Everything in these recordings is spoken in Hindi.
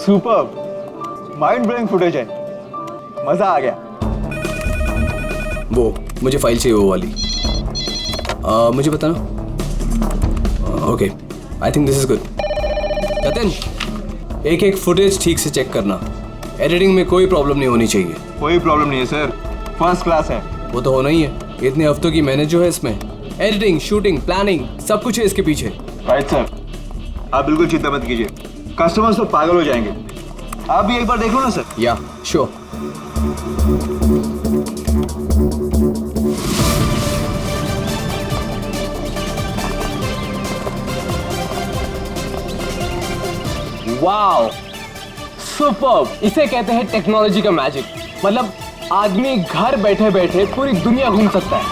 सुपर, माइंड ब्लोइंग फुटेज है, मजा आ गया। वो मुझे फाइल चाहिए वो वाली। मुझे बताना। Okay, I think this is good. Jatin, एक एक फुटेज ठीक से चेक करना। एडिटिंग में कोई प्रॉब्लम नहीं होनी चाहिए। कोई प्रॉब्लम नहीं है सर, फर्स्ट क्लास है। वो तो होना ही है, इतने हफ्तों की मेहनत जो है इसमें, एडिटिंग, शूटिंग, प्लानिंग, सब कुछ है इसके पीछे। राइट सर, आप बिल्कुल चिंता मत कीजिए, कस्टमर्स तो पागल हो जाएंगे। आप भी एक बार देख लो ना सर। या श्योर। Wow, superb! इसे कहते हैं टेक्नोलॉजी का मैजिक। मतलब आदमी घर बैठे बैठे पूरी दुनिया घूम सकता है।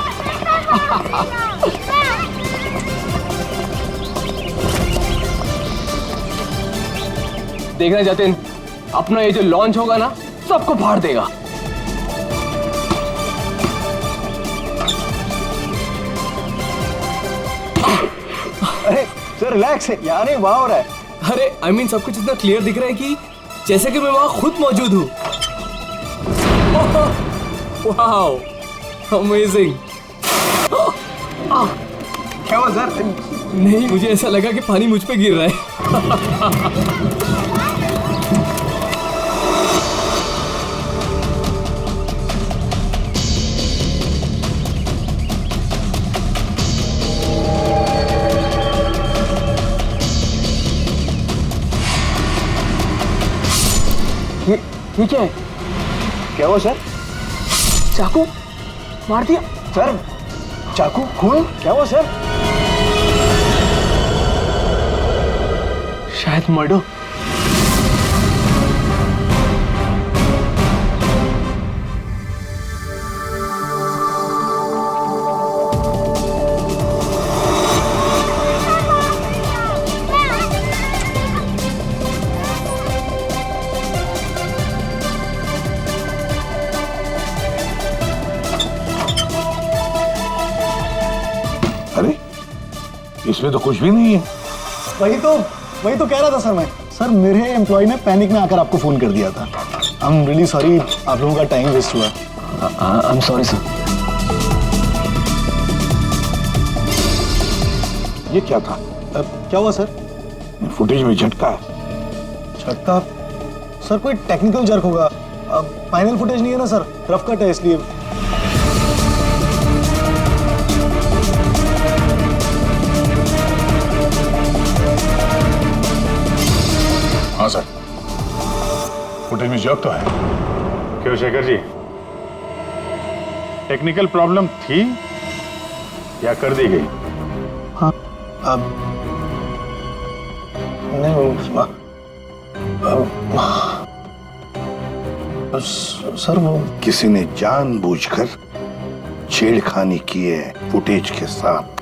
देखना जतिन, अपना ये जो लॉन्च होगा ना, सबको फाड़ देगा। अरे सर रिलैक्स है यार, ये वाह हो रहा है। अरे आई मीन सब कुछ इतना क्लियर दिख रहा है कि जैसे कि मैं वहां खुद मौजूद हूँ। Wow, amazing. क्या हुआ सर? नहीं, मुझे ऐसा लगा कि पानी मुझ पे गिर रहा है। ये क्या है? क्या हुआ सर? चाकू मार दिया सर, चाकू, खून, क्या हुआ सर? शायद मर्डर। अरे इसमें तो कुछ भी नहीं है। वही तो कह रहा था सर मैं। सर मेरे एम्प्लॉय ने पैनिक में आकर आपको फोन कर दिया था। आई एम रियली सॉरी, आप लोगों का टाइम वेस्ट हुआ। I am sorry sir. ये क्या था? क्या हुआ सर? फुटेज में झटका है। झटका? सर कोई टेक्निकल जर्क होगा। फाइनल फुटेज नहीं है ना सर, रफ कट है इसलिए। हाँ सर, फुटेज में जर्क तो है। क्यों शेखर जी, टेक्निकल प्रॉब्लम थी या कर दी गई? हाँ, नहीं सर वो किसी ने जानबूझकर छेड़खानी की है फुटेज के साथ।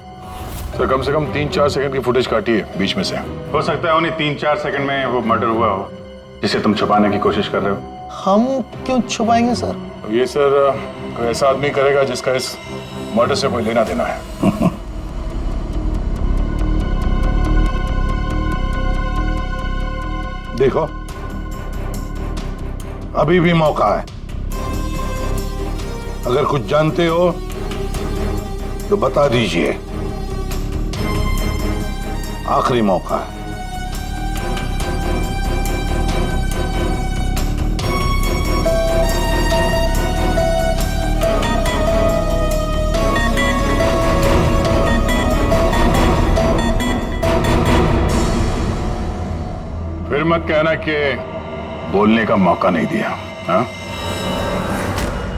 तो कम से कम 3-4 सेकंड की फुटेज काटी है बीच में से। हो सकता है उन्हीं 3-4 सेकंड में वो मर्डर हुआ हो जिसे तुम छुपाने की कोशिश कर रहे हो। हम क्यों छुपाएंगे सर? ये सर कोई ऐसा आदमी करेगा जिसका इस मर्डर से कोई लेना देना है। देखो, अभी भी मौका है। अगर कुछ जानते हो तो बता दीजिए, आखिरी मौका है। फिर मत कहना कि बोलने का मौका नहीं दिया। हाँ,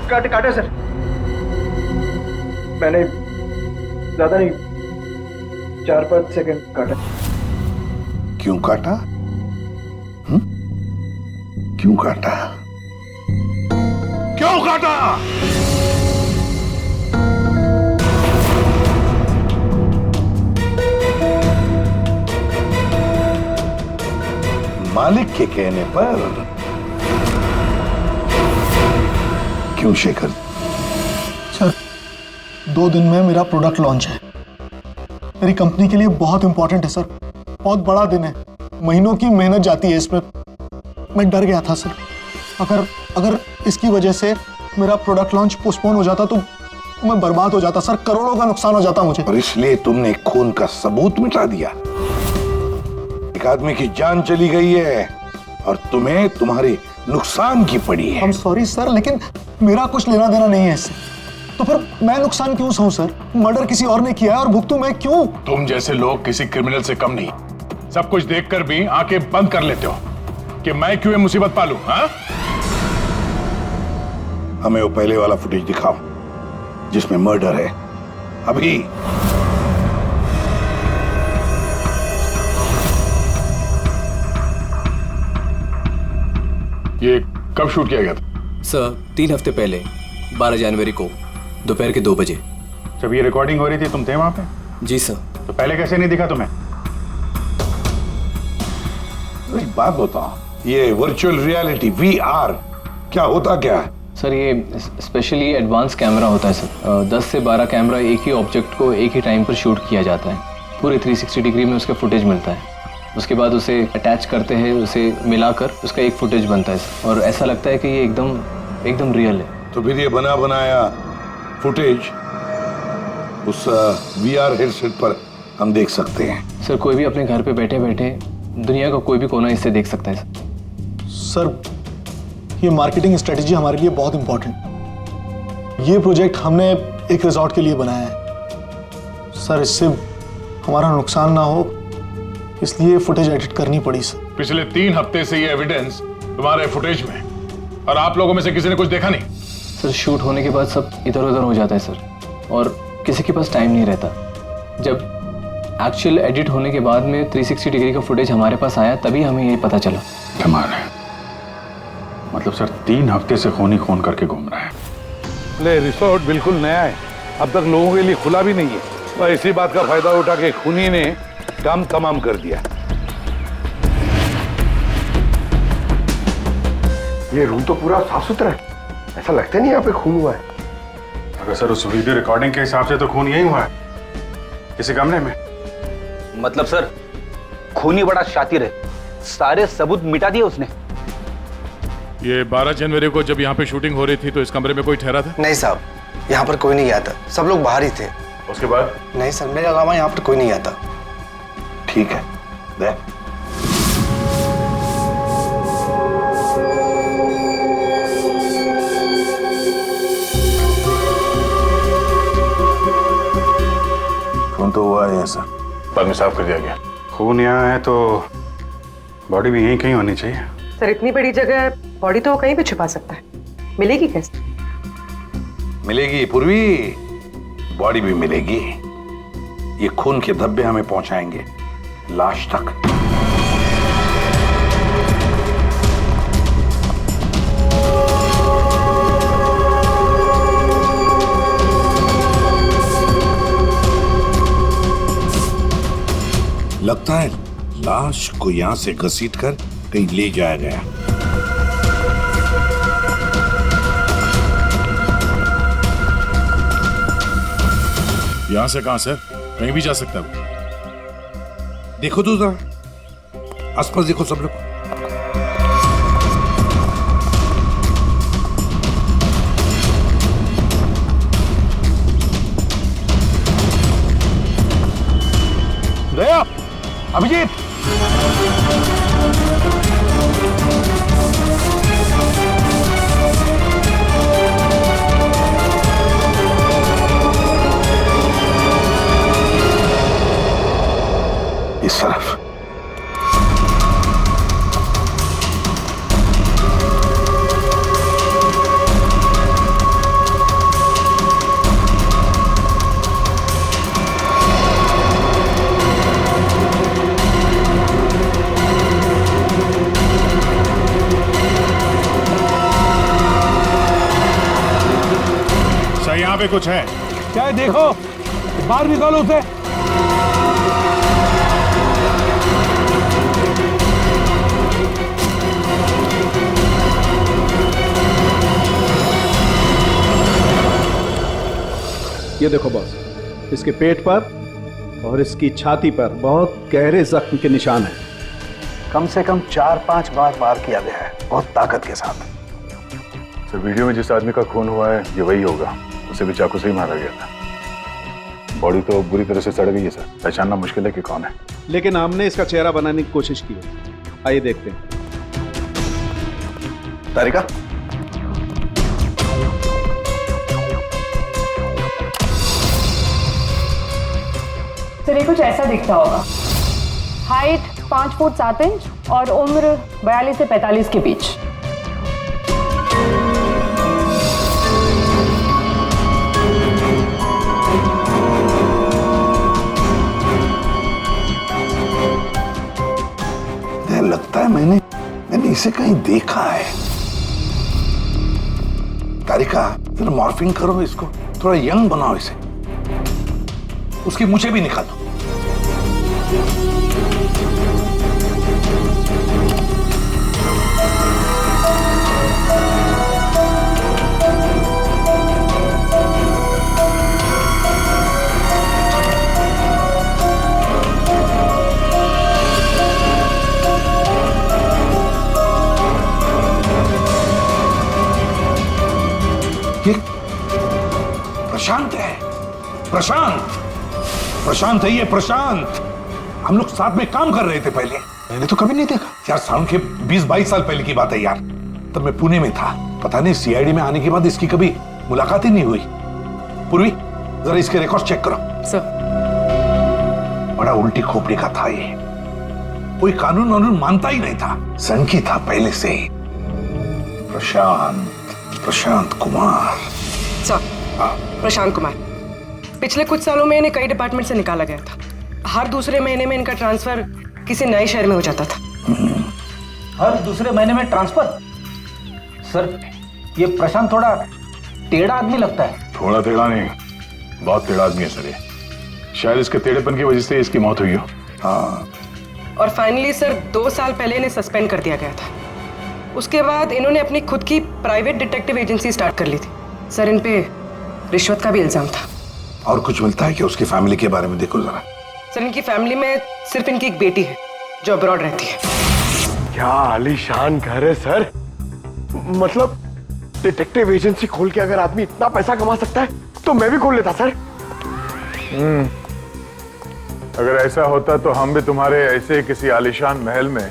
काटे सर, मैंने ज्यादा नहीं, 4-5 सेकंड काटा। क्यों काटा? क्यों काटा? क्यों काटा? मालिक के कहने पर। क्यों शेखर? सर 2 दिन में मेरा प्रोडक्ट लॉन्च है। मेरी कंपनी के लिए बहुत इंपॉर्टेंट है सर, बहुत बड़ा दिन है। महीनों की मेहनत जाती है इसमें। मैं डर गया था सर। अगर इसकी वजह से मेरा प्रोडक्ट लॉन्च पोस्टपोन हो जाता तो मैं बर्बाद हो जाता सर, करोड़ों का नुकसान हो जाता मुझे। और इसलिए तुमने खून का सबूत मिटा दिया। एक आदमी की जान चली गई है और तुम्हें तुम्हारे नुकसान की पड़ी है। I'm सॉरी सर, लेकिन मेरा कुछ लेना देना नहीं है इससे। तो फिर मैं नुकसान क्यों सहूं सर? मर्डर किसी और ने किया है और भुगतूं मैं क्यों? तुम जैसे लोग किसी क्रिमिनल से कम नहीं। सब कुछ देखकर भी आंखें बंद कर लेते हो कि मैं क्यों ये मुसीबत पालूं? हाँ? हमें वो पहले वाला फुटेज दिखाओ जिसमें मर्डर है। अभी ये कब शूट किया गया था? सर 3 हफ्ते पहले 12 जनवरी को दोपहर के 2 बजे। जब ये रिकॉर्डिंग हो रही थी तुम थे वहां पे? जी सर। तो पहले कैसे नहीं दिखा तुम्हें? एक बात बताओ, ये वर्चुअल रियलिटी VR क्या होता क्या है? सर ये स्पेशली एडवांस कैमरा होता है सर। 10 से 12 कैमरा एक ही ऑब्जेक्ट को एक ही टाइम पर शूट किया जाता है। पूरे 360 डिग्री में उसका फुटेज मिलता है। उसके बाद उसे अटैच करते हैं, उसे मिलाकर उसका एक फुटेज बनता है सर। और ऐसा लगता है कि ये एकदम रियल है। तो फिर ये बना बनाया फुटेज उस VR हेडसेट पर हम देख सकते हैं। सर कोई भी अपने घर पे बैठे बैठे दुनिया का कोई भी कोना इससे देख सकता है सर। सर ये मार्केटिंग स्ट्रेटेजी हमारे लिए बहुत इंपॉर्टेंट। ये प्रोजेक्ट हमने एक रिजॉर्ट के लिए बनाया है सर। इससे हमारा नुकसान ना हो इसलिए फुटेज एडिट करनी पड़ी सर। पिछले 3 हफ्ते से ये एविडेंस तुम्हारे फुटेज में, और आप लोगों में से किसी ने कुछ देखा नहीं? सर शूट होने के बाद सब इधर उधर हो जाता है सर, और किसी के पास टाइम नहीं रहता। जब एक्चुअल एडिट होने के बाद में 360 डिग्री का फुटेज हमारे पास आया तभी हमें ये पता चला। कमाल है। मतलब सर 3 हफ्ते से खून ही खून करके घूम रहा है। ले रिसोर्ट बिल्कुल नया है, अब तक लोगों के लिए खुला भी नहीं है। और इसी बात का फायदा उठा के खूनी ने काम तमाम कर दिया। ये रूम तो पूरा साफ सुथरा है, ऐसा लगता नहीं यहाँ पे खून हुआ है। अगर सर उस वीडियो रिकॉर्डिंग के हिसाब से तो खून यही हुआ है, किसी कमरे में। मतलब सर खूनी बड़ा शातिर है, सारे सबूत मिटा दिए उसने। ये 12 जनवरी को जब यहाँ पे शूटिंग हो रही थी तो इस कमरे में कोई ठहरा था? नहीं साहब, यहाँ पर कोई नहीं गया था, सब लोग बाहर ही थे। उसके बाद? नहीं सर, मेरे अलावा यहाँ पर कोई नहीं गया था। ठीक है, दे। खून तो हुआ है सर। बाद में साफ कर दिया गया। खून यहाँ है तो बॉडी भी यहीं कहीं होनी चाहिए। सर इतनी बड़ी जगह बॉडी तो कहीं भी छुपा सकता है, मिलेगी कैसे? मिलेगी पूर्वी, बॉडी भी मिलेगी। ये खून के धब्बे हमें पहुंचाएंगे लाश तक। लगता है लाश को यहां से घसीटकर कहीं ले जाया गया। यहां से कहां सर? कहीं भी जा सकता है। देखो तो जरा आसपास देखो सब लोग। दया, अभिजीत, इस तरफ। सर यहाँ पे कुछ है? क्या है देखो, बाहर निकालो उसे। ये देखो बॉस, इसके पेट पर और इसकी छाती पर बहुत गहरे जख्म के निशान हैं। कम से कम 4-5 बार वार किया गया है। बहुत ताकत के साथ। सर वीडियो में जिस आदमी का खून हुआ है ये वही होगा, उसे भी चाकू से ही मारा गया था। बॉडी तो बुरी तरह से सड़ गई है सर, पहचानना मुश्किल है कि कौन है। लेकिन हमने इसका चेहरा बनाने की कोशिश की है, आइए देखते हैं। तारिका, सर ये कुछ ऐसा दिखता होगा। हाइट 5 फुट 7 इंच और उम्र 42 से 45 के बीच। लगता है मैंने इसे कहीं देखा है। तारिका, जरा मॉर्फिंग करो इसको, थोड़ा यंग बनाओ इसे, उसकी मूछें भी निकालो। ये प्रशांत है, प्रशांत है ये, प्रशांत। हम लोग साथ में काम कर रहे थे पहले। मैंने तो कभी नहीं देखा यार, साउंड के 20-22 साल पहले की बात है यार। तब मैं पुणे में था, पता नहीं सीआईडी में आने के बाद इसकी कभी मुलाकात ही नहीं हुई। पूर्वी, जरा इसके रिकॉर्ड चेक करो। सर, बड़ा उल्टी खोपड़ी का था ये, कोई कानून वानून मानता ही नहीं था, सनकी था पहले से ही। प्रशांत कुमार। सर, प्रशांत कुमार पिछले कुछ सालों में इन्हें कई डिपार्टमेंट से निकाला गया था। हर दूसरे महीने में इनका ट्रांसफर किसी नए शहर में हो जाता था। हर दूसरे महीने में ट्रांसफर? सर, ये प्रशांत थोड़ा टेढ़ा आदमी लगता है। थोड़ा टेढ़ा नहीं, बहुत टेढ़ा आदमी है सर ये। शायद इसके टेढ़ेपन की वजह से इसकी मौत हुई हो। हाँ। और फाइनली सर 2 साल पहले इन्हें सस्पेंड कर दिया गया था। उसके बाद इन्होंने अपनी खुद की प्राइवेट डिटेक्टिव एजेंसी स्टार्ट कर ली थी। सर, इन पे रिश्वत का भी इल्जाम था। और कुछ मिलता है कि उसकी फैमिली के बारे में देखो जरा। सर, इनकी फैमिली में सिर्फ इनकी एक बेटी है जो अब्रॉड रहती है। क्या आलीशान घर है सर। मतलब डिटेक्टिव एजेंसी खोल के अगर आदमी इतना पैसा कमा सकता है तो मैं भी खोल लेता सर। अगर ऐसा होता तो हम भी तुम्हारे ऐसे किसी आलीशान महल में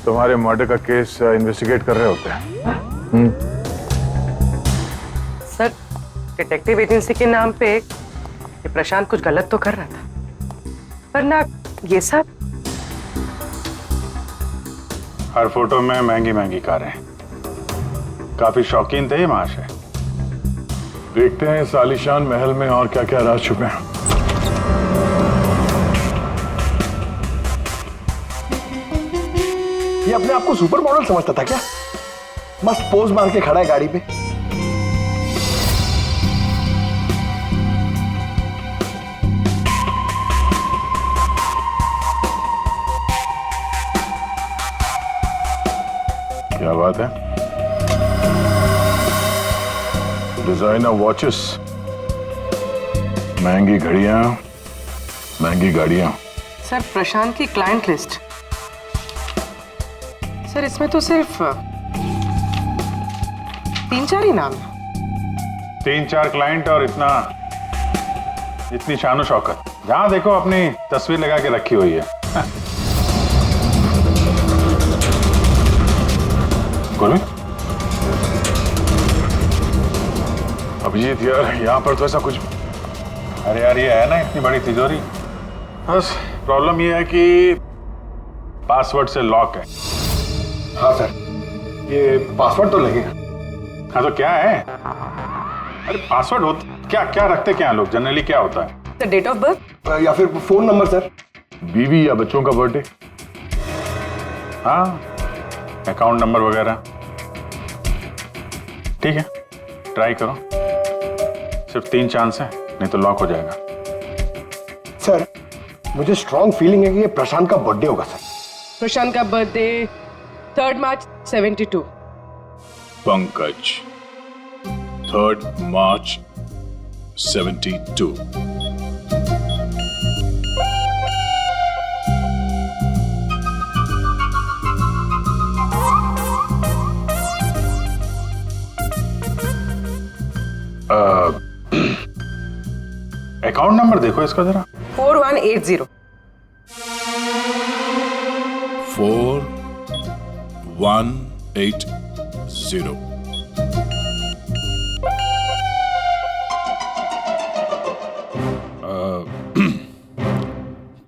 तुम्हारे मर्डर का केस इन्वेस्टिगेट कर रहे होते हैं। सर, डिटेक्टिव एजेंसी के नाम पे ये प्रशांत कुछ गलत तो कर रहा था, पर ना ये सब। हर फोटो में महंगी महंगी कारें, काफी शौकीन थे ये महाशय। देखते हैं इस आलीशान महल में और क्या क्या राज छुपे हैं। ये अपने आप को सुपर मॉडल समझता था क्या? मस्त पोज मार के खड़ा है गाड़ी पे। क्या बात है? डिजाइनर वॉचेस, महंगी घड़ियां, महंगी गाड़ियां। सर, प्रशांत की क्लाइंट लिस्ट। सर, इसमें तो सिर्फ 3-4 ही नाम है। 3-4 क्लाइंट और इतनी शानो शौकत। जहां देखो अपनी तस्वीर लगा के रखी हुई है। गुरु अभिजीत यार, यहाँ पर तो ऐसा कुछ। अरे यार, ये है ना इतनी बड़ी तिजोरी, बस प्रॉब्लम ये है कि पासवर्ड से लॉक है। हाँ सर, ये पासवर्ड तो लगेगा। हाँ तो क्या है? अरे पासवर्ड हो क्या क्या रखते क्या लोग जनरली? क्या होता है? सर, डेट ऑफ बर्थ या फिर फोन नंबर सर। बीवी या बच्चों का बर्थडे, हाँ, अकाउंट नंबर वगैरह। ठीक है, ट्राई करो। सिर्फ 3 चांस है, नहीं तो लॉक हो जाएगा। सर, मुझे स्ट्रॉन्ग फीलिंग है कि ये प्रशांत का बर्थडे होगा सर। प्रशांत का बर्थडे 3 मार्च 72। पंकज 3 मार्च 72। अकाउंट नंबर देखो इसका जरा। 4180। 4180।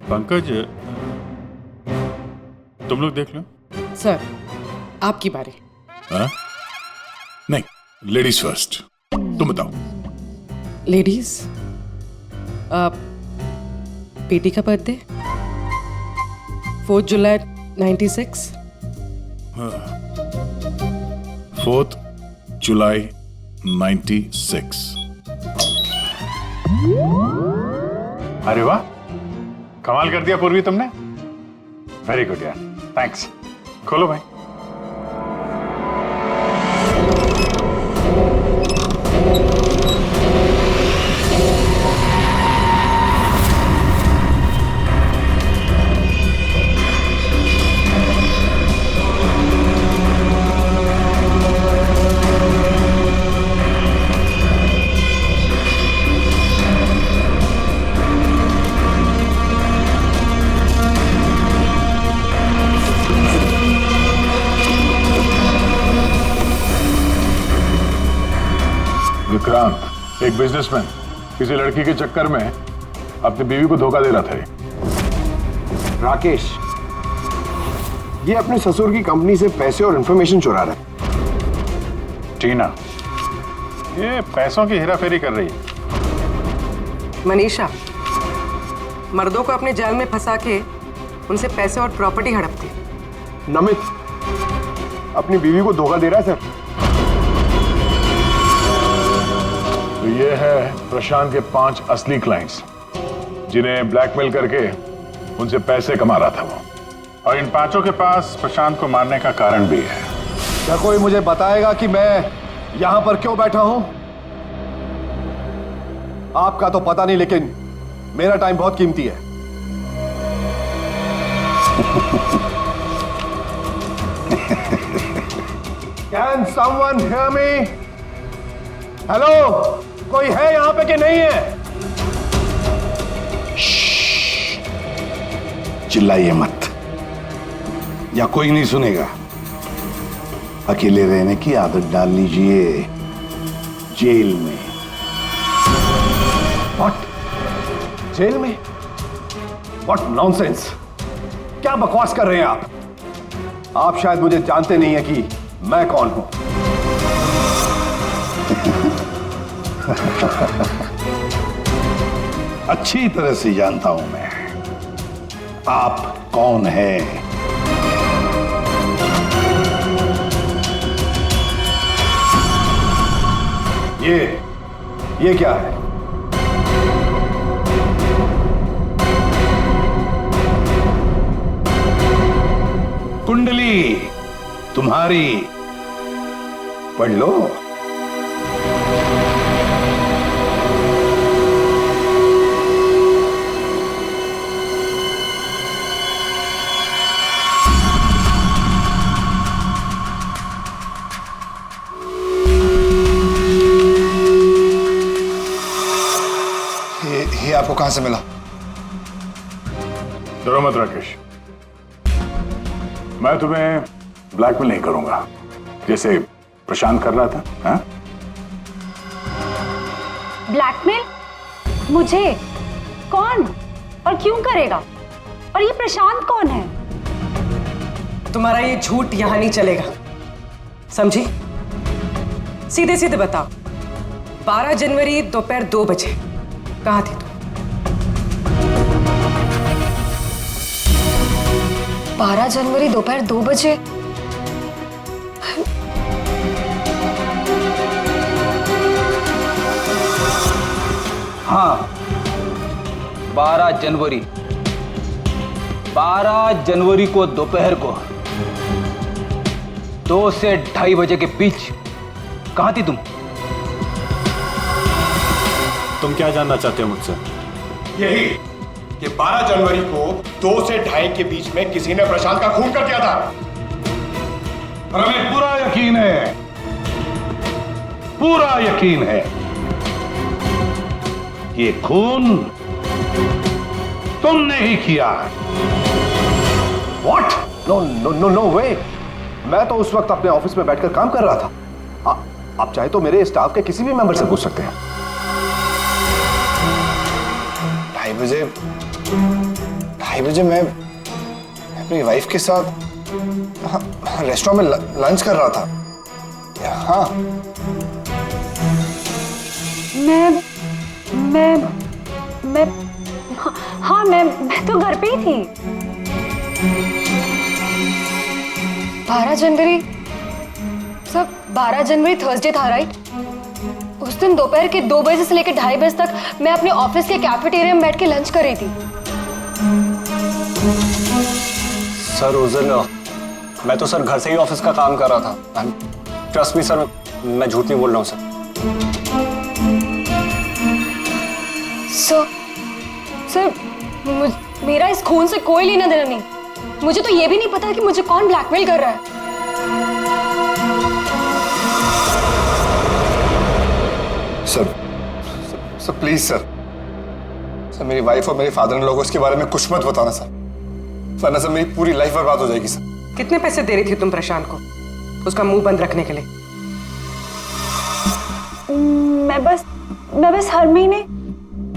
पंकज, तुम लोग देख लो। सर आपकी बारी। हाँ? नहीं, लेडीज फर्स्ट। तुम बताओ। लेडीज, बेटी का बर्थडे 4 जुलाई 96। 4 जुलाई 96। अरे वाह, कमाल कर दिया पूर्वी तुमने। वेरी गुड यार, थैंक्स। खोलो भाई। विक्रांत एक बिजनेसमैन किसी लड़की के चक्कर में अपनी बीवी को धोखा दे रहा था। राकेश, ये अपने ससुर की कंपनी से पैसे और इंफॉर्मेशन चुरा रहा है। टीना ये पैसों की हेराफेरी कर रही है। मनीषा मर्दों को अपने जाल में फंसा के उनसे पैसे और प्रॉपर्टी हड़पती। नमित अपनी बीवी को धोखा दे रहा है सर। तो ये है प्रशांत के 5 असली क्लाइंट्स जिन्हें ब्लैकमेल करके उनसे पैसे कमा रहा था वो। और इन 5 के पास प्रशांत को मारने का कारण भी है। क्या कोई मुझे बताएगा कि मैं यहां पर क्यों बैठा हूं? आपका तो पता नहीं, लेकिन मेरा टाइम बहुत कीमती है। Can someone hear me? Hello, कोई है यहां पे कि नहीं है? चिल्लाइए मत, या कोई नहीं सुनेगा। अकेले रहने की आदत डाल लीजिए जेल में। What? जेल में? What nonsense? क्या बकवास कर रहे हैं आप? आप शायद मुझे जानते नहीं है कि मैं कौन हूं। अच्छी तरह से जानता हूं मैं आप कौन हैं। ये क्या है? कुंडली तुम्हारी, पढ़ लो। ये आपको कहां से मिला? डरो मत राकेश, मैं तुम्हें ब्लैकमेल नहीं करूंगा जैसे प्रशांत कर रहा था। हाँ? ब्लैकमेल? मुझे? कौन और क्यों करेगा? और ये प्रशांत कौन है? तुम्हारा ये झूठ यहां नहीं चलेगा, समझी? सीधे सीधे बताओ, 12 जनवरी दोपहर 2 बजे कहां थी तुम? 12 जनवरी दोपहर 2 बजे? हाँ, 12 जनवरी 12 जनवरी को दोपहर को 2 से 2:30 बजे के बीच कहां थी तुम? तुम क्या जानना चाहते हो मुझसे? यही कि 12 जनवरी को 2 से 2:30 के बीच में किसी ने प्रशांत का खून कर दिया था। और हमें पूरा यकीन है ये खून तुमने ही किया। What? No no no no way. मैं तो उस वक्त अपने ऑफिस में बैठकर काम कर रहा था। आप चाहे तो मेरे स्टाफ के किसी भी मेंबर से पूछ सकते हैं। 2:30 बजे मैं अपनी वाइफ के साथ रेस्टोरेंट में लंच कर रहा था। हाँ, मैं तो घर पे ही थी। 12 जनवरी सर, 12 जनवरी थर्सडे था राइट? उस दिन दोपहर के 2 बजे से लेकर 2:30 बजे तक मैं अपने ऑफिस के कैफेटेरिया में बैठ के लंच कर रही थी। सर उस दिन मैं तो सर घर से ही ऑफिस का काम कर रहा था। ट्रस्ट मी सर, मैं झूठ नहीं बोल रहा हूँ सर, मेरा इस खून से कोई लेना देना नहीं। मुझे तो ये भी नहीं पता कि मुझे कौन ब्लैकमेल कर रहा है। सर प्लीज सर, मेरी वाइफ और मेरे फादर इन लोगों इसके बारे में कुछ मत बताना सर, वरना सर मेरी पूरी लाइफ बर्बाद हो जाएगी सर। कितने पैसे दे रही थी तुम प्रशांत को उसका मुंह बंद रखने के लिए? मैं बस हर महीने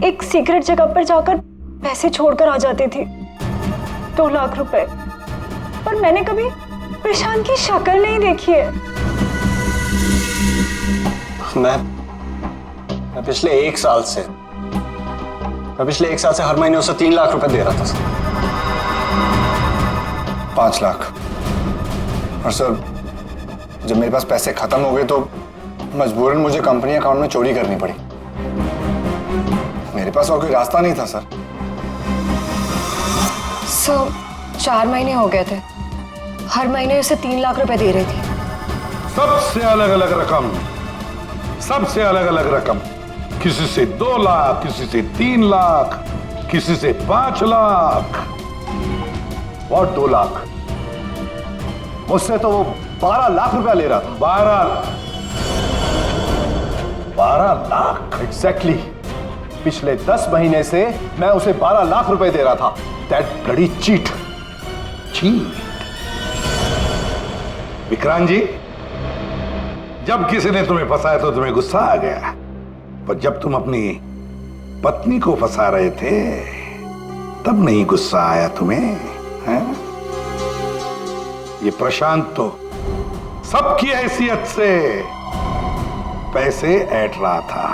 एक सीक्रेट जगह पर जाकर पैसे छोड़कर आ जाती थी, 2 लाख रुपए। पर मैंने कभी प्रशांत की शक्ल नहीं देखी है। मैं पिछले 1 साल से हर महीने उसे 3 लाख रुपए दे रहा था सर। 5 लाख। और सर जब मेरे पास पैसे खत्म हो गए तो मजबूरन मुझे कंपनी अकाउंट में चोरी करनी पड़ी। मेरे पास और कोई रास्ता नहीं था सर। 4 महीने हो गए थे, हर महीने उसे 3 लाख रुपए दे रही थी। सबसे अलग अलग रकम, किसी से 2 लाख, किसी से 3 लाख, किसी से 5 लाख। और 2 लाख? मुझसे तो वो 12 लाख रुपया ले रहा था। 12 लाख एग्जैक्टली। पिछले 10 महीने से मैं उसे 12 लाख रुपए दे रहा था। That bloody cheat. Vikrant ji, जब किसी ने तुम्हें फंसाया तो तुम्हें गुस्सा आ गया, पर जब तुम अपनी पत्नी को फंसा रहे थे तब नहीं गुस्सा आया तुम्हें, हैं? ये प्रशांत तो सबकी हैसियत से पैसे ऐंठ रहा था।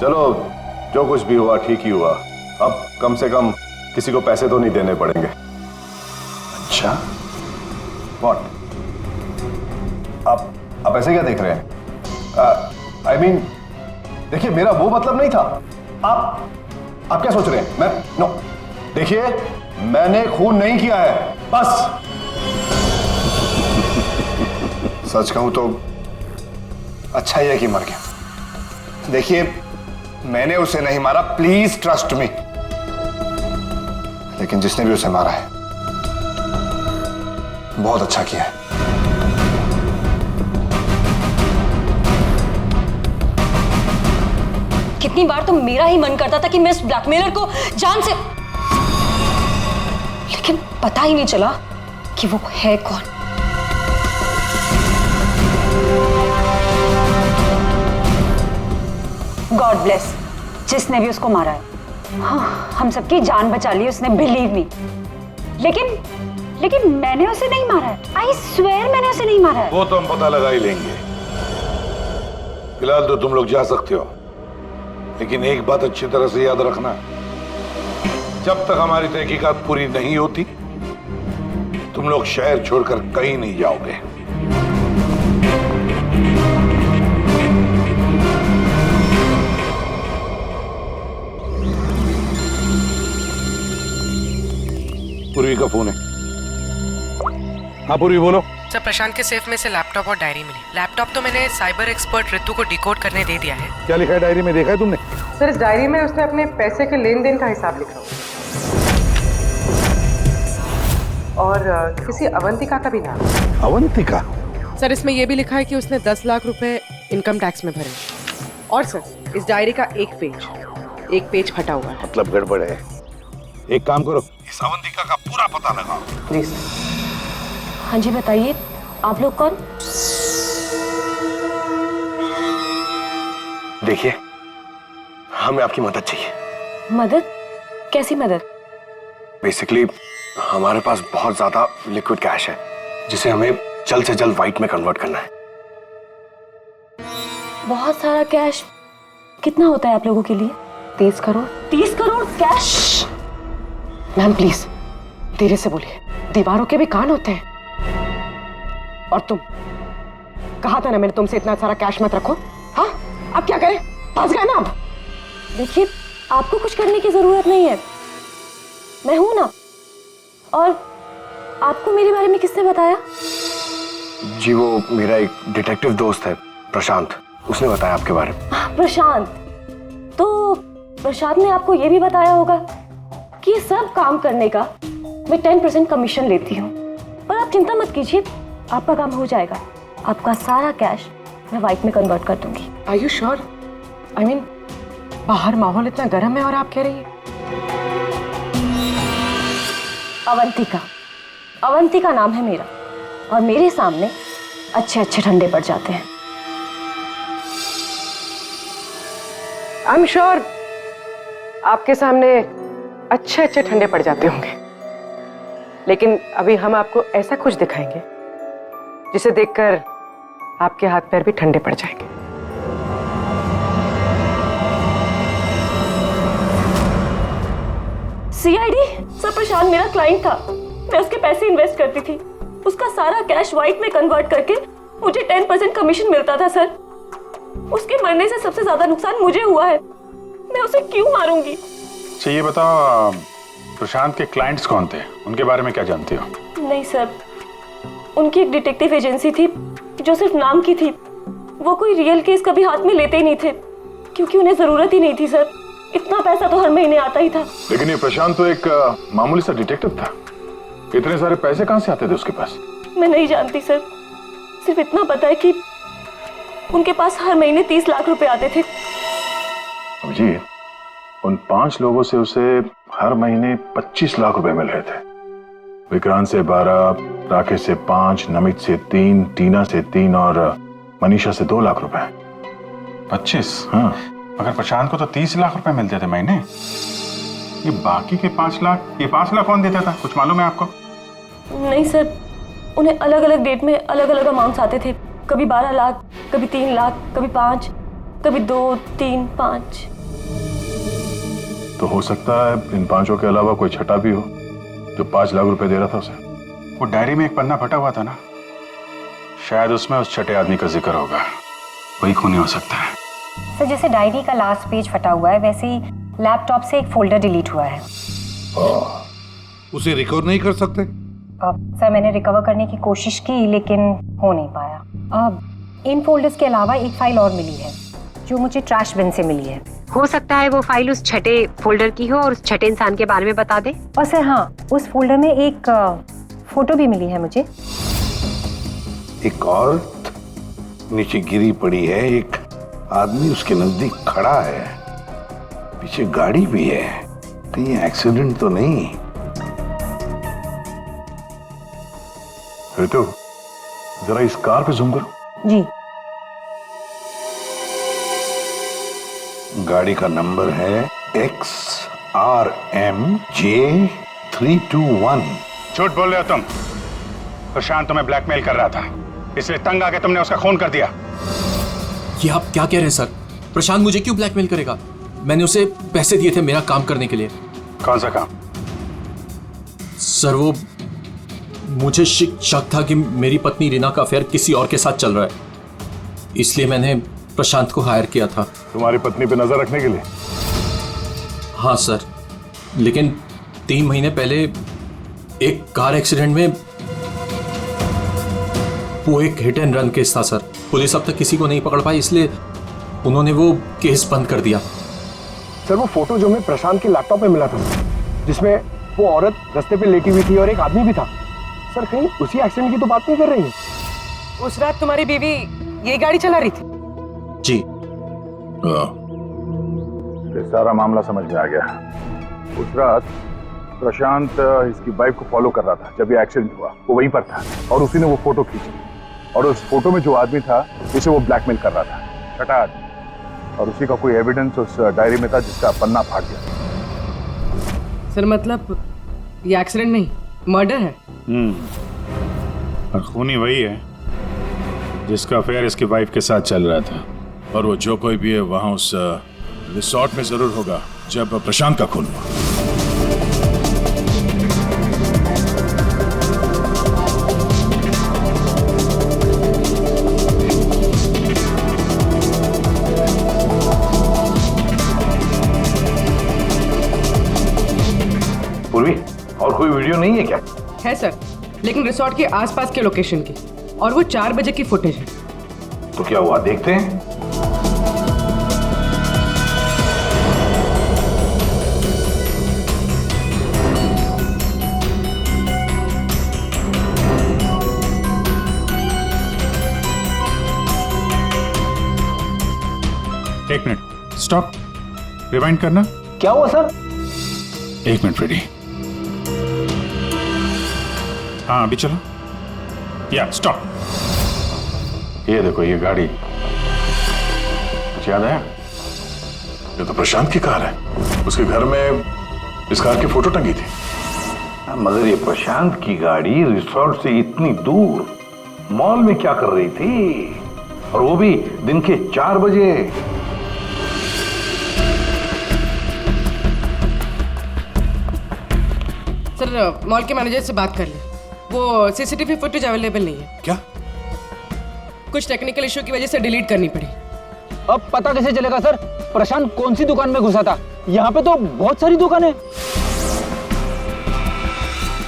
चलो, जो कुछ भी हुआ ठीक ही हुआ। अब कम से कम किसी को पैसे तो नहीं देने पड़ेंगे। अच्छा, व्हाट? आप ऐसे क्या देख रहे हैं? I mean, देखिए, मेरा वो मतलब नहीं था। आप क्या सोच रहे हैं? नो, देखिए, मैंने खून नहीं किया है, बस। सच कहूं तो अच्छा ही है कि मर गया। देखिए, मैंने उसे नहीं मारा, प्लीज ट्रस्ट मी। लेकिन जिसने भी उसे मारा है बहुत अच्छा किया है। कितनी बार तो मेरा ही मन करता था कि मैं इस ब्लैकमेलर को जान से, लेकिन पता ही नहीं चला कि वो है कौन। गॉड ब्लेस जिसने भी उसको मारा है। हाँ, हम सबकी जान बचा ली उसने, बिलीव मी। लेकिन मैंने उसे नहीं मारा है। आई स्वेयर मैंने उसे नहीं मारा है। वो तो हम पता लगा ही लेंगे। फिलहाल तो तुम लोग जा सकते हो, लेकिन एक बात अच्छी तरह से याद रखना, जब तक हमारी तहकीकात पूरी नहीं होती तुम लोग शहर छोड़कर कहीं नहीं जाओगे। पूर्वी का फोन है। हाँ पूर्वी, बोलो। सर, प्रशांत के सेफ में से लैपटॉप और डायरी मिली। लैपटॉप तो मैंने साइबर एक्सपर्ट रितु को डिकोड करने दे दिया है। क्या लिखा है डायरी में, देखा है तुमने? सर, इस डायरी में उसने अपने पैसे के लेन देन का हिसाब लिखा और किसी अवंतिका का भी नाम। अवंतिका? सर, इसमें यह भी लिखा है कि उसने 10 लाख रुपए इनकम टैक्स में भरे। और सर, इस डायरी का एक पेज फटा हुआ है। मतलब गड़बड़ है। एक काम करो, इस अवंतिका का पूरा पता लगाओ। प्लीज। हाँ जी बताइए, आप लोग कौन? देखिए, हमें आपकी मदद चाहिए। मदद? कैसी मदद? बेसिकली हमारे पास बहुत ज्यादा लिक्विड कैश है जिसे हमें जल्द से जल्द व्हाइट में कन्वर्ट करना है। बहुत सारा कैश? कितना होता है आप लोगों के लिए? 30 crore. 30 crore cash? Ma'am please धीरे से बोलिए, दीवारों के भी कान होते हैं। और तुम, कहा था ना मैंने तुमसे इतना सारा कैश मत रखो। हाँ, अब क्या करें? फंस गए ना अब। देखिए, आपको कुछ करने की जरूरत नहीं है, मैं हूं ना। और आपको मेरे बारे में किसने बताया? जी वो मेरा एक डिटेक्टिव दोस्त है प्रशांत, उसने बताया आपके बारे में। प्रशांत? तो प्रशांत ने आपको यह भी बताया होगा कि ये सब काम करने का मैं 10% कमीशन लेती हूँ। पर आप चिंता मत कीजिए, आपका काम हो जाएगा। आपका सारा कैश मैं व्हाइट में कन्वर्ट कर दूंगी। Are you sure? I mean, बाहर माहौल इतना गर्म है और आप कह रही हैं। अवंतिका नाम है मेरा, और मेरे सामने अच्छे अच्छे ठंडे पड़ जाते हैं। आई एम श्योर आपके सामने अच्छे अच्छे ठंडे पड़ जाते होंगे, लेकिन अभी हम आपको ऐसा कुछ दिखाएंगे जिसे देखकर आपके हाथ पैर भी ठंडे पड़ जाएंगे। सीआईडी? सर, प्रशांत मेरा क्लाइंट था, मैं उसके पैसे इन्वेस्ट करती थी। उसका सारा कैश व्हाइट में कन्वर्ट करके मुझे 10% कमीशन मिलता था सर। उसके मरने से सबसे ज्यादा नुकसान मुझे हुआ है, मैं उसे क्यों मारूंगी? अच्छा ये बताओ, प्रशांत के क्लाइंट्स कौन थे, उनके बारे में क्या जानती हो? नहीं सर, उनकी एक डिटेक्टिव एजेंसी थी जो सिर्फ नाम की थी। वो कोई रियल केस कभी हाथ में लेते ही नहीं थे, क्योंकि उन्हें जरूरत ही नहीं थी सर। इतना पैसा तो हर महीने आता ही था। लेकिन ये प्रशांत तो एक मामूली सा डिटेक्टिव था, इतने सारे पैसे कहां से आते थे उसके पास? मैं नहीं जानती सर, सिर्फ इतना पता है कि उनके पास हर महीने 30 लाख रुपए आते थे। जी, उन 5 लोगों से उसे हर महीने 25 लाख रुपए मिल रहे थे। विक्रांत से 12, राकेश से 5, नमित से 3, टीना से 3 और मनीषा से 2 लाख रुपए। 25? हाँ। मगर प्रशांत को तो 30 लाख रुपए मिलते थे महीने। ये बाकी के 5 लाख, ये 5 लाख कौन देता था, कुछ मालूम है आपको? नहीं सर, उन्हें अलग अलग डेट में अलग अलग अमाउंट्स आते थे। कभी 12 लाख, कभी 3 लाख, कभी 5, कभी 2, 3, 5। तो हो सकता है इन 5 के अलावा कोई छठा भी हो जो 5 लाख रुपए दे रहा था उसे। वो डायरी में एक पन्ना फटा हुआ था ना, शायद उसमें उस छठे आदमी का जिक्र होगा, वही खूनी हो सकता है। सर, जैसे डायरी का लास्ट पेज फटा हुआ है, वैसे ही लैपटॉप से एक फोल्डर डिलीट हुआ है। उसे रिकवर नहीं कर सकते? सर, मैंने रिकवर करने की कोशिश की लेकिन हो नहीं पाया। अब इन फोल्डर्स के अलावा एक फाइल और मिली है जो मुझे ट्रैश बिन से मिली है। हो सकता है वो फाइल उस छठे फोल्डर की हो और उस छठे इंसान के बारे में बता दे। और सर हाँ, उस फोल्डर में एक फोटो भी मिली है मुझे। एक औरत नीचे गिरी पड़ी है, एक आदमी उसके नजदीक खड़ा है, पीछे गाड़ी भी है। कहीं एक्सीडेंट तो नहीं? तो जरा इस कार पे जूम करो। जी। गाड़ी का नंबर है XRMJ321। झूठ बोल रहे हो तुम। प्रशांत तुम्हें ब्लैकमेल कर रहा था, इसलिए तंग आके तुमने उसका खून कर दिया। ये आप क्या कह रहे हैं सर? प्रशांत मुझे क्यों ब्लैकमेल करेगा? मैंने उसे पैसे दिए थे मेरा काम करने के लिए। कौन सा काम? सर वो मुझे शक था कि मेरी पत्नी रीना का अफेयर किसी और के साथ चल रहा है, इसलिए मैंने प्रशांत को हायर किया था। तुम्हारी पत्नी पे नजर रखने के लिए? हाँ सर, लेकिन 3 महीने पहले एक कार एक्सीडेंट में, वो एक हिट एंड रन केस था सर। पुलिस अब तक किसी को नहीं पकड़ पाई, इसलिए उन्होंने वो केस बंद कर दिया। सर वो फोटो जो हमें प्रशांत के लैपटॉप में मिला था, जिसमें वो औरत रास्ते पे लेटी हुई थी और एक आदमी भी था। सर कहीं उसी एक्सीडेंट की तो बात नहीं कर रही है? उस रात तुम्हारी बीवी ये गाड़ी चला रही थी? जी। ये सारा मामला समझ में आ गया। उस रात प्रशांत इसकी वाइफ को फॉलो कर रहा था। जब ये एक्सीडेंट हुआ वो वहीं पर था और उसी ने वो फोटो खींची और उस फोटो में जो आदमी था जिसे वो ब्लैकमेल कर रहा था, छठा आदमी, और उसी का कोई एविडेंस उस डायरी में था जिसका पन्ना फाड़ गया। सर मतलब ये एक्सीडेंट नहीं, मर्डर है। और खूनी वही है जिसका अफेयर इसकी वाइफ के साथ चल रहा था। और वो जो कोई भी है वहां उस रिसोर्ट में जरूर होगा जब प्रशांत का खून हुआ। पूर्वी, और कोई वीडियो नहीं है क्या? है सर, लेकिन रिसोर्ट के आसपास के लोकेशन की, और वो 4 बजे की फुटेज है। तो क्या हुआ देखते हैं। एक मिनट, स्टॉप, रिवाइंड करना। क्या हुआ सर? 1 minute ready. हाँ अभी चलो। या स्टॉप। ये देखो ये गाड़ी, कुछ याद आया? ये तो प्रशांत की कार है। उसके घर में इस कार की फोटो टंगी थी। मगर ये प्रशांत की गाड़ी रिसोर्ट से इतनी दूर मॉल में क्या कर रही थी, और वो भी दिन के 4 बजे? सर मॉल के मैनेजर से बात कर ले, वो सीसीटीवी फुटेज अवेलेबल नहीं है। क्या? कुछ टेक्निकल इशू की वजह से डिलीट करनी पड़ी। अब पता कैसे चलेगा सर प्रशांत कौन सी दुकान में घुसा था? यहाँ पे तो बहुत सारी दुकानें।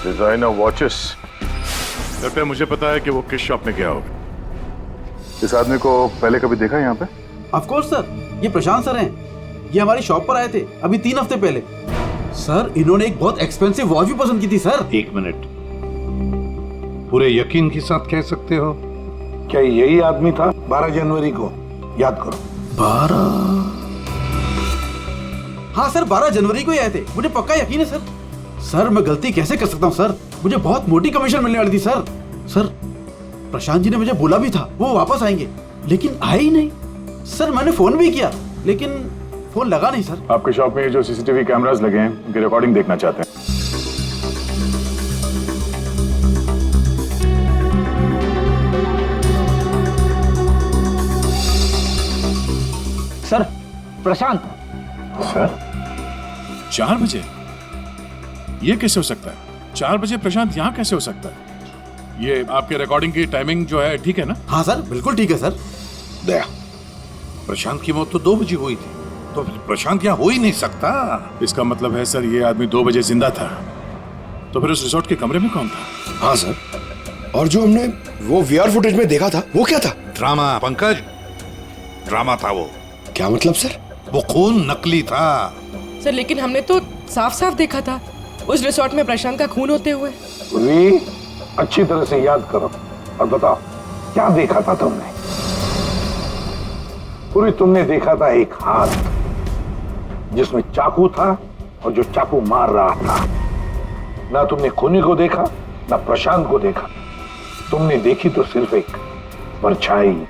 डिजाइनर वॉचेस, कृपया मुझे पता है कि वो किस शॉप में गया होगा। इस आदमी को पहले कभी देखा है यहाँ पे? ऑफ कोर्स सर, ये प्रशांत सर हैं। ये हमारी शॉप पर आए थे अभी 3 हफ्ते पहले। सर इन्होंने एक बहुत एक्सपेंसिव वॉच भी पसंद की थी सर। 1 मिनट, पूरे यकीन के साथ कह सकते हो क्या यही आदमी था 12 जनवरी को? याद करो। 12? हाँ सर, 12 जनवरी को ही आए थे, मुझे पक्का यकीन है सर। सर मैं गलती कैसे कर सकता हूँ सर, मुझे बहुत मोटी कमीशन मिलने वाली थी सर। सर प्रशांत जी ने मुझे बोला भी था वो वापस आएंगे, लेकिन आए ही नहीं। सर मैंने फोन भी किया लेकिन फोन लगा नहीं सर। आपके शॉप में जो सीसीटीवी कैमरास लगे हैं उनकी रिकॉर्डिंग देखना चाहते हैं। सर प्रशांत। सर 4 बजे? ये कैसे हो सकता है? 4 बजे प्रशांत यहाँ कैसे हो सकता है? ये आपके रिकॉर्डिंग की टाइमिंग जो है ठीक है ना? हाँ सर बिल्कुल ठीक है सर। दया, प्रशांत की मौत तो 2 बजे हुई थी, तो प्रशांत यहाँ हो ही नहीं सकता। इसका मतलब है सर ये आदमी 2 बजे जिंदा था, तो फिर उस रिसोर्ट के कमरे में कौन था? हाँ सर, और जो हमने वो वीआर फुटेज में देखा था वो क्या था? ड्रामा पंकज, ड्रामा था वो। क्या मतलब सर? वो खून नकली था। सर लेकिन हमने तो साफ साफ देखा था उस रिसोर्ट में प्रशांत का खून होते हुए। अच्छी तरह से याद करो और बताओ क्या देखा था तुमने? पूरी तुमने देखा था एक हाथ जिसमें चाकू था और जो चाकू मार रहा था। ना तुमने खूनी को देखा ना प्रशांत को देखा, तुमने देखी तो सिर्फ एक परछाई,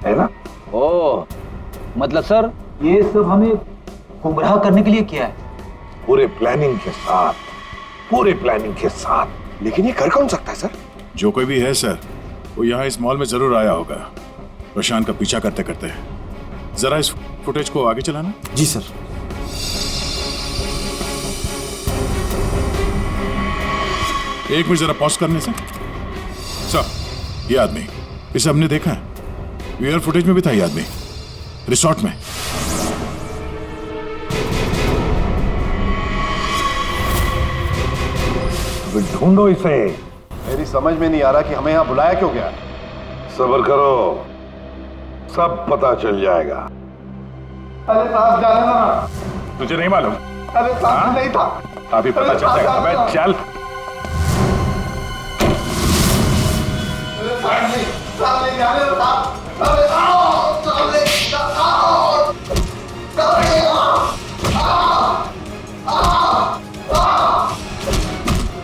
है ना? ओ मतलब सर ये सब हमें गुमराह करने के लिए किया है? पूरे प्लानिंग के साथ, पूरे प्लानिंग के साथ। लेकिन ये कर कौन सकता है सर? जो कोई भी है सर वो यहाँ इस मॉल में जरूर आया होगा प्रशांत का पीछा करते करते। जरा इस फुटेज को आगे चलाना। जी सर। एक मिनट जरा पॉज करने से। सर ये आदमी, इसे हमने देखा है, वीआर फुटेज में भी था ये आदमी रिसोर्ट में। ढूंढो इसे। मेरी समझ में नहीं आ रहा कि हमें यहाँ बुलाया क्यों गया। सब्र करो, सब पता चल जाएगा। अरे साहब जाने ना। तुझे नहीं मालूम? अरे साहब नहीं था। अभी पता चल जाएगा। अबे चल। सामने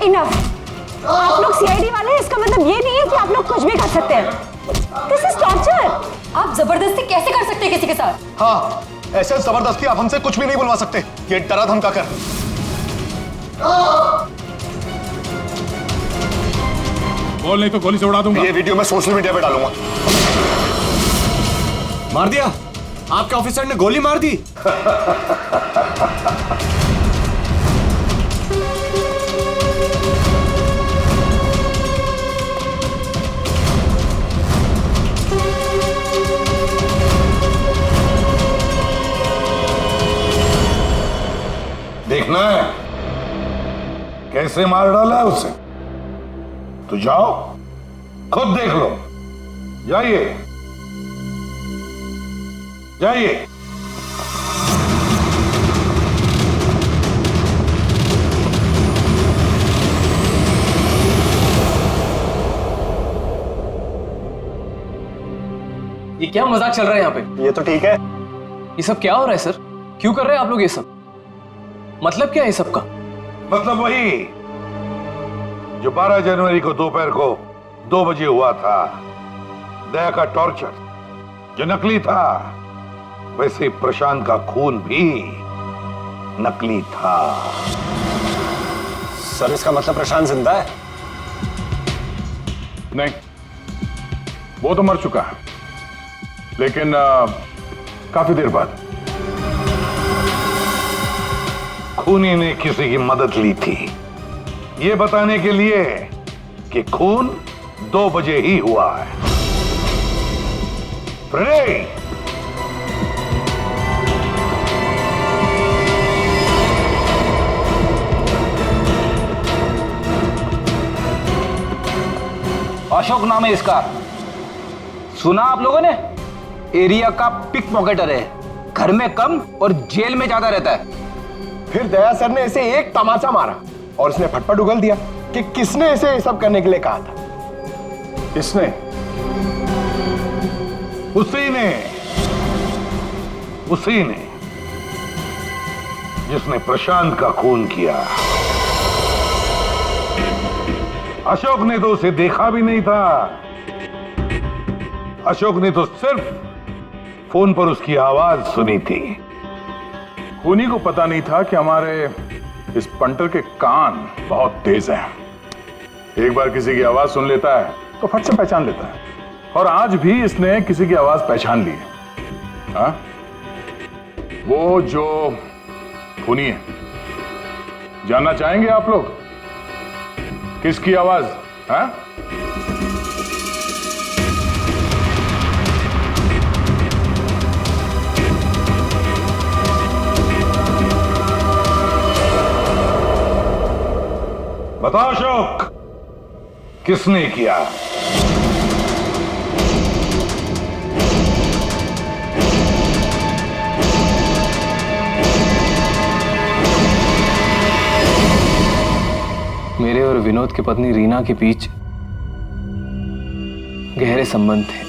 इनफ। आप लोग सीआईडी वाले हैं, इसका मतलब ये नहीं है कि आप लोग कुछ भी कर सकते हैं। This is torture. आप जबरदस्ती कैसे कर सकते हैं किसी के साथ? हाँ, ऐसे जबरदस्ती आप हमसे कुछ भी नहीं बुलवा सकते। ये डरा धमका कर। बोल नहीं तो गोली से उड़ा दूंगा। ये वीडियो मैं सोशल मीडिया पे डालूंगा। मार दिया, आपके ऑफिसर ने गोली मार दी। देखना है कैसे मार डाला है उसे? तो जाओ खुद देख लो। जाइए जाइए। ये क्या मजाक चल रहा है यहाँ पे? ये तो ठीक है। ये सब क्या हो रहा है सर? क्यों कर रहे हैं आप लोग ये सब? मतलब क्या है सब का? मतलब वही जो 12 जनवरी को दोपहर को 2 बजे हुआ था, दया का टॉर्चर जो नकली था, वैसे प्रशांत का खून भी नकली था। सर इसका मतलब प्रशांत जिंदा है? नहीं, वो तो मर चुका है, लेकिन काफी देर बाद। खूनी ने किसी की मदद ली थी ये बताने के लिए कि खून 2 बजे ही हुआ है। फ्रेडे, अशोक नाम है इसका, सुना आप लोगों ने? एरिया का पिक पॉकेटर है, घर में कम और जेल में ज्यादा रहता है। फिर दया सर ने इसे एक तमाचा मारा और इसने फटफट उगल दिया कि किसने इसे ये सब करने के लिए कहा था। किसने? उसी ने जिसने प्रशांत का खून किया। अशोक ने तो उसे देखा भी नहीं था। अशोक ने तो सिर्फ फोन पर उसकी आवाज सुनी थी। खूनी को पता नहीं था कि हमारे इस पंटर के कान बहुत तेज हैं। एक बार किसी की आवाज सुन लेता है तो फट से पहचान लेता है, और आज भी इसने किसी की आवाज पहचान ली है। हाँ? वो जो खूनी है, जानना चाहेंगे आप लोग किसकी आवाज? हाँ? बताओ अशोक, किसने किया? मेरे और विनोद की पत्नी रीना के बीच गहरे संबंध थे,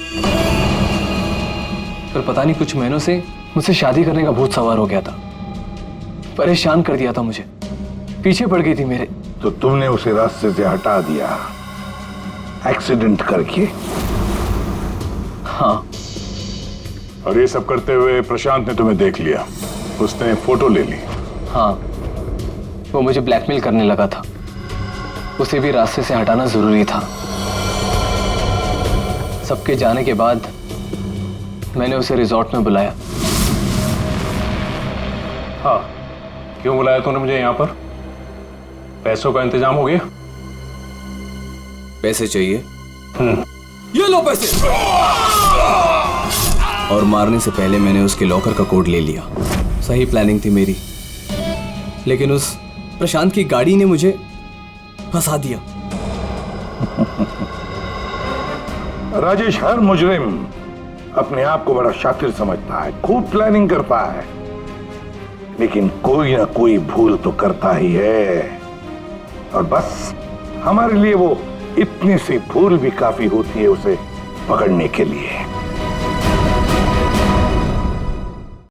पर पता नहीं कुछ महीनों से मुझसे शादी करने का भूत सवार हो गया था। परेशान कर दिया था मुझे, पीछे पड़ गई थी मेरे। तो तुमने उसे रास्ते से हटा दिया एक्सीडेंट करके? हाँ। और ये सब करते हुए प्रशांत ने तुम्हें देख लिया, उसने फोटो ले ली। हाँ, वो मुझे ब्लैकमेल करने लगा था, उसे भी रास्ते से हटाना जरूरी था। सबके जाने के बाद मैंने उसे रिजॉर्ट में बुलाया। हाँ, क्यों बुलाया तूने मुझे यहाँ पर? पैसों का इंतजाम हो गया? पैसे चाहिए? ये लो पैसे। और मारने से पहले मैंने उसके लॉकर का कोड ले लिया। सही प्लानिंग थी मेरी, लेकिन उस प्रशांत की गाड़ी ने मुझे फंसा दिया। राजेश हर मुजरिम अपने आप को बड़ा शातिर समझता है, खूब प्लानिंग करता है, लेकिन कोई ना कोई भूल तो करता ही है। और बस हमारे लिए वो इतनी सी भूल भी काफी होती है उसे पकड़ने के लिए।